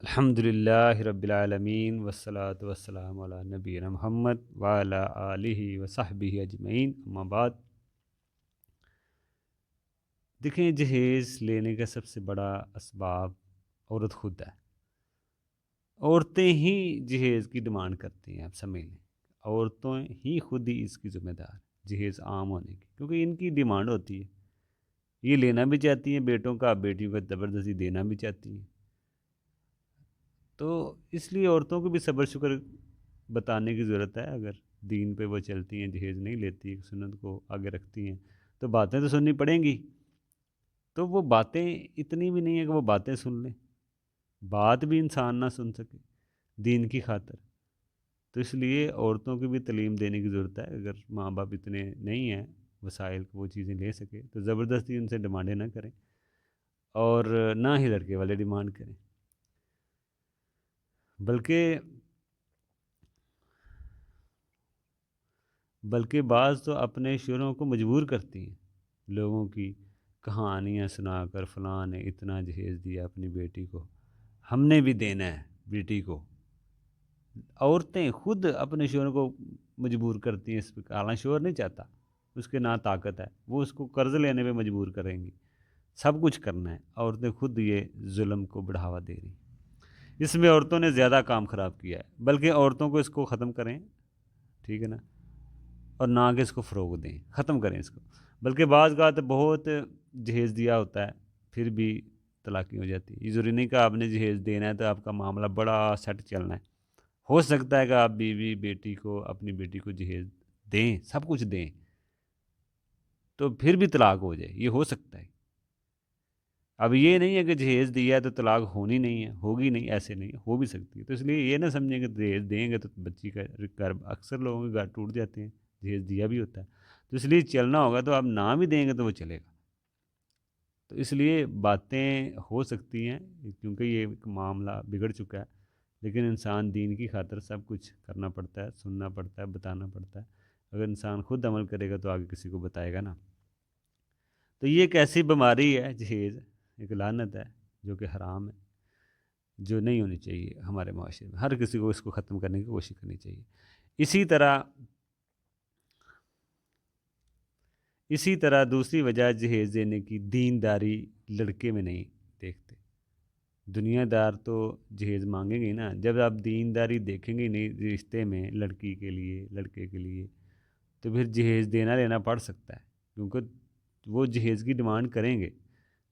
الحمدللہ رب العالمین والصلاة والسلام علی نبینا محمد وعلی آلہ وصحبہ اجمعین، اما بعد۔ دیکھیں، جہیز لینے کا سب سے بڑا اسباب عورت خود ہے۔ عورتیں ہی جہیز کی ڈیمانڈ کرتی ہیں، آپ سمجھ لیں، عورتوں ہی خود ہی اس کی ذمہ دار جہیز عام ہونے کی، کیونکہ ان کی ڈیمانڈ ہوتی ہے، یہ لینا بھی چاہتی ہیں بیٹوں کا، بیٹیوں کا زبردستی دینا بھی چاہتی ہیں۔ تو اس لیے عورتوں کو بھی صبر شکر بتانے کی ضرورت ہے۔ اگر دین پہ وہ چلتی ہیں، جہیز نہیں لیتی، سنت کو آگے رکھتی ہیں، تو باتیں تو سننی پڑیں گی۔ تو وہ باتیں اتنی بھی نہیں ہے کہ وہ باتیں سن لیں، بات بھی انسان نہ سن سکے دین کی خاطر۔ تو اس لیے عورتوں کی بھی تعلیم دینے کی ضرورت ہے۔ اگر ماں باپ اتنے نہیں ہیں وسائل کو وہ چیزیں لے سکے، تو زبردستی ان سے ڈیمانڈیں نہ کریں، اور نہ ہی لڑکے والے ڈیمانڈ کریں، بلکہ بعض تو اپنے شوہروں کو مجبور کرتی ہیں، لوگوں کی کہانیاں سنا کر، فلاں نے اتنا جہیز دیا اپنی بیٹی کو، ہم نے بھی دینا ہے بیٹی کو۔ عورتیں خود اپنے شوہر کو مجبور کرتی ہیں اس پہ، حالانکہ شوہر نہیں چاہتا، اس کے نہ طاقت ہے، وہ اس کو قرض لینے پہ مجبور کریں گی، سب کچھ کرنا ہے۔ عورتیں خود یہ ظلم کو بڑھاوا دے رہی ہیں۔ اس میں عورتوں نے زیادہ کام خراب کیا ہے، بلکہ عورتوں کو اس کو ختم کریں، ٹھیک ہے نا، اور نہ کہ اس کو فروغ دیں، ختم کریں اس کو۔ بلکہ بعض اوقات بہت جہیز دیا ہوتا ہے، پھر بھی طلاقیں ہو جاتی ہے۔ یہ ضروری نہیں کہ آپ نے جہیز دینا ہے تو آپ کا معاملہ بڑا سیٹ چلنا ہے۔ ہو سکتا ہے کہ آپ بیوی بیٹی کو، اپنی بیٹی کو جہیز دیں، سب کچھ دیں، تو پھر بھی طلاق ہو جائے، یہ ہو سکتا ہے۔ اب یہ نہیں ہے کہ جہیز دیا ہے تو طلاق ہونی نہیں ہے، ہوگی نہیں، ایسے نہیں ہے، ہو بھی سکتی ہے۔ تو اس لیے یہ نہ سمجھیں کہ جہیز دیں گے تو بچی کا گھر، اکثر لوگوں کے گھر ٹوٹ جاتے ہیں، جہیز دیا بھی ہوتا ہے۔ تو اس لیے چلنا ہوگا تو آپ نہ بھی دیں گے تو وہ چلے گا۔ تو اس لیے باتیں ہو سکتی ہیں، کیونکہ یہ ایک معاملہ بگڑ چکا ہے، لیکن انسان دین کی خاطر سب کچھ کرنا پڑتا ہے، سننا پڑتا ہے، بتانا پڑتا ہے۔ اگر انسان خود عمل کرے گا تو آگے کسی کو بتائے گا نا۔ تو یہ ایک ایسی بیماری ہے جہیز، ایک لعنت ہے جو کہ حرام ہے، جو نہیں ہونی چاہیے ہمارے معاشرے میں۔ ہر کسی کو اس کو ختم کرنے کی کوشش کرنی چاہیے۔ اسی طرح دوسری وجہ جہیز دینے کی، دینداری لڑکے میں نہیں دیکھتے۔ دنیا دار تو جہیز مانگیں گے نا، جب آپ دینداری دیکھیں گے نہیں رشتے میں، لڑکی کے لیے، لڑکے کے لیے، تو پھر جہیز دینا لینا پڑ سکتا ہے، کیونکہ وہ جہیز کی ڈیمانڈ کریں گے۔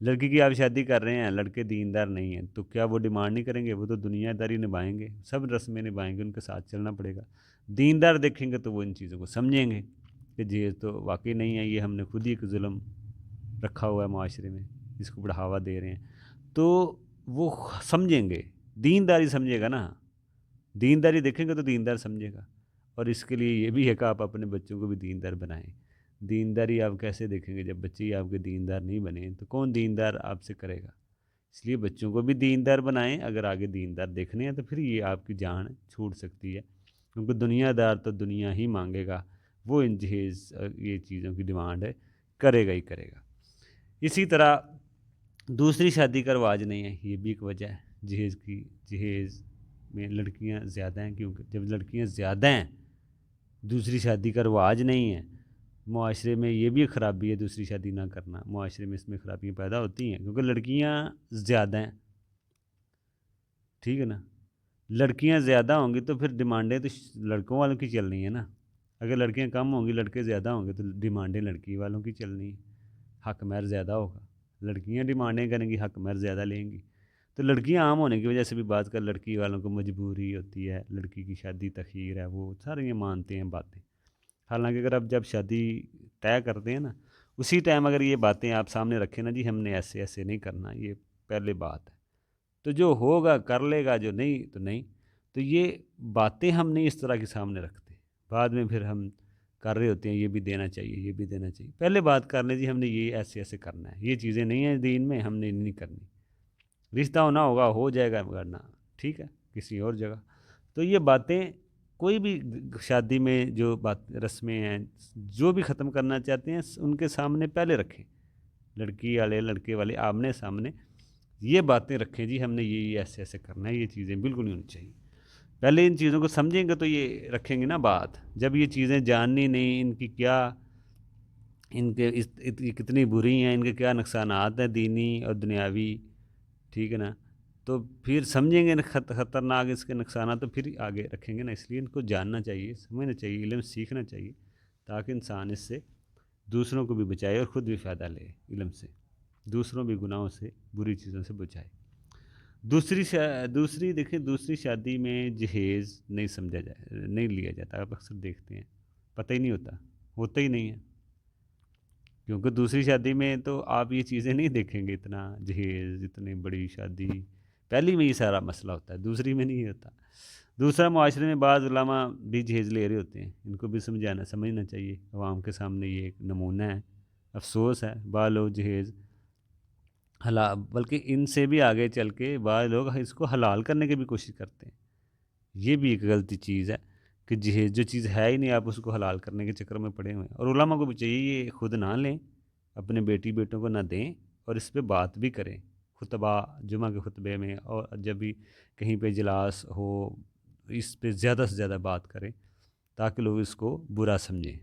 لڑکی کی آپ شادی کر رہے ہیں، لڑکے دیندار نہیں ہیں، تو کیا وہ ڈیمانڈ نہیں کریں گے؟ وہ تو دنیا داری نبھائیں گے، سب رسمیں نبھائیں گے، ان کے ساتھ چلنا پڑے گا۔ دیندار دیکھیں گے تو وہ ان چیزوں کو سمجھیں گے کہ جہیز تو واقعی نہیں ہے، یہ ہم نے خود ہی ایک ظلم رکھا ہوا ہے معاشرے میں، اس کو بڑھاوا دے رہے ہیں، تو وہ سمجھیں گے، دینداری سمجھے گا نا، دینداری دیکھیں گے تو دیندار سمجھے گا۔ اور اس کے لیے یہ بھی ہے کہ آپ اپنے بچوں کو بھی دیندار بنائیں۔ دینداری آپ کیسے دیکھیں گے جب بچے ہی آپ کے دیندار نہیں بنے؟ تو کون دیندار آپ سے کرے گا؟ اس لیے بچوں کو بھی دیندار بنائیں۔ اگر آگے دیندار دیکھنے ہیں تو پھر یہ آپ کی جان چھوٹ سکتی ہے، کیونکہ دنیا دار تو دنیا ہی مانگے گا، وہ ان جہیز یہ چیزوں کی ڈیمانڈ ہے، کرے گا ہی کرے گا۔ اسی طرح دوسری شادی کا رواج نہیں ہے، یہ بھی ایک وجہ ہے جہیز کی۔ جہیز میں لڑکیاں زیادہ ہیں، کیونکہ جب لڑکیاں زیادہ ہیں، دوسری شادی کا رواج نہیں ہے، معاشرے میں یہ بھی ایک خرابی ہے، دوسری شادی نہ کرنا، معاشرے میں اس میں خرابیاں پیدا ہوتی ہیں، کیونکہ لڑکیاں زیادہ ہیں، ٹھیک ہے نا۔ لڑکیاں زیادہ ہوں گی تو پھر ڈیمانڈیں تو لڑکوں والوں کی چلنی ہے نا۔ اگر لڑکیاں کم ہوں گی، لڑکے زیادہ ہوں گے، تو ڈیمانڈیں لڑکی والوں کی چلنی ہیں، حق مہر زیادہ ہوگا، لڑکیاں ڈیمانڈیں کریں گی، حق مہر زیادہ لیں گی۔ تو لڑکیاں عام ہونے کی وجہ سے بھی بعض کا لڑکی والوں کو مجبوری ہوتی ہے، لڑکی کی شادی تاخیر ہے، وہ سارے یہ مانتے ہیں باتیں۔ حالانکہ اگر آپ جب شادی طے کرتے ہیں نا، اسی ٹائم اگر یہ باتیں آپ سامنے رکھیں نا، جی ہم نے ایسے ایسے نہیں کرنا، یہ پہلے بات ہے، تو جو ہوگا کر لے گا، جو نہیں تو نہیں۔ تو یہ باتیں ہم نہیں اس طرح کے سامنے رکھتے، بعد میں پھر ہم کر رہے ہوتے ہیں، یہ بھی دینا چاہیے، یہ بھی دینا چاہیے۔ پہلے بات کر لیں، جی ہم نے یہ ایسے ایسے کرنا ہے، یہ چیزیں نہیں ہیں دین میں، ہم نے نہیں کرنی، رشتہ ہونا ہوگا ہو جائے گا، ورنہ ٹھیک ہے کسی اور جگہ۔ تو یہ باتیں کوئی بھی شادی میں جو رسمیں ہیں، جو بھی ختم کرنا چاہتے ہیں، ان کے سامنے پہلے رکھیں، لڑکی والے لڑکے والے آمنے سامنے یہ باتیں رکھیں جی ہم نے یہ ایسے ایسے کرنا ہے، یہ چیزیں بالکل نہیں ہونی چاہیے۔ پہلے ان چیزوں کو سمجھیں گے تو یہ رکھیں گے نا بات۔ جب یہ چیزیں جاننی نہیں ان کی کیا، ان کے کتنی بری ہیں، ان کے کیا نقصانات ہیں دینی اور دنیاوی، ٹھیک ہے نا، تو پھر سمجھیں گے خطرناک اس کے نقصانات، تو پھر آگے رکھیں گے نا۔ اس لیے ان کو جاننا چاہیے، سمجھنا چاہیے، علم سیکھنا چاہیے، تاکہ انسان اس سے دوسروں کو بھی بچائے اور خود بھی فائدہ لے علم سے، دوسروں بھی گناہوں سے، بری چیزوں سے بچائے۔ دوسری دیکھیں، دوسری شادی میں جہیز نہیں سمجھا جائے، نہیں لیا جاتا۔ آپ اکثر دیکھتے ہیں پتہ ہی نہیں ہوتا ہی نہیں ہے، کیونکہ دوسری شادی میں تو آپ یہ چیزیں نہیں دیکھیں گے، اتنا جہیز، اتنی بڑی شادی، پہلی میں یہ سارا مسئلہ ہوتا ہے، دوسری میں نہیں ہوتا۔ دوسرا، معاشرے میں بعض علماء بھی جہیز لے رہے ہوتے ہیں، ان کو بھی سمجھنا چاہیے، عوام کے سامنے یہ ایک نمونہ ہے، افسوس ہے بعض لوگ جہیز بلکہ ان سے بھی آگے چل کے بعض لوگ اس کو حلال کرنے کی بھی کوشش کرتے ہیں۔ یہ بھی ایک غلطی چیز ہے کہ جہیز جو چیز ہے ہی نہیں آپ اس کو حلال کرنے کے چکر میں پڑے ہوئے ہیں، اور علماء کو بھی چاہیے یہ خود نہ لیں، اپنے بیٹی بیٹوں کو نہ دیں، اور اس پہ بات بھی کریں خطبہ، جمعہ کے خطبے میں، اور جب بھی کہیں پہ اجلاس ہو اس پہ زیادہ سے زیادہ بات کریں تاکہ لوگ اس کو برا سمجھیں۔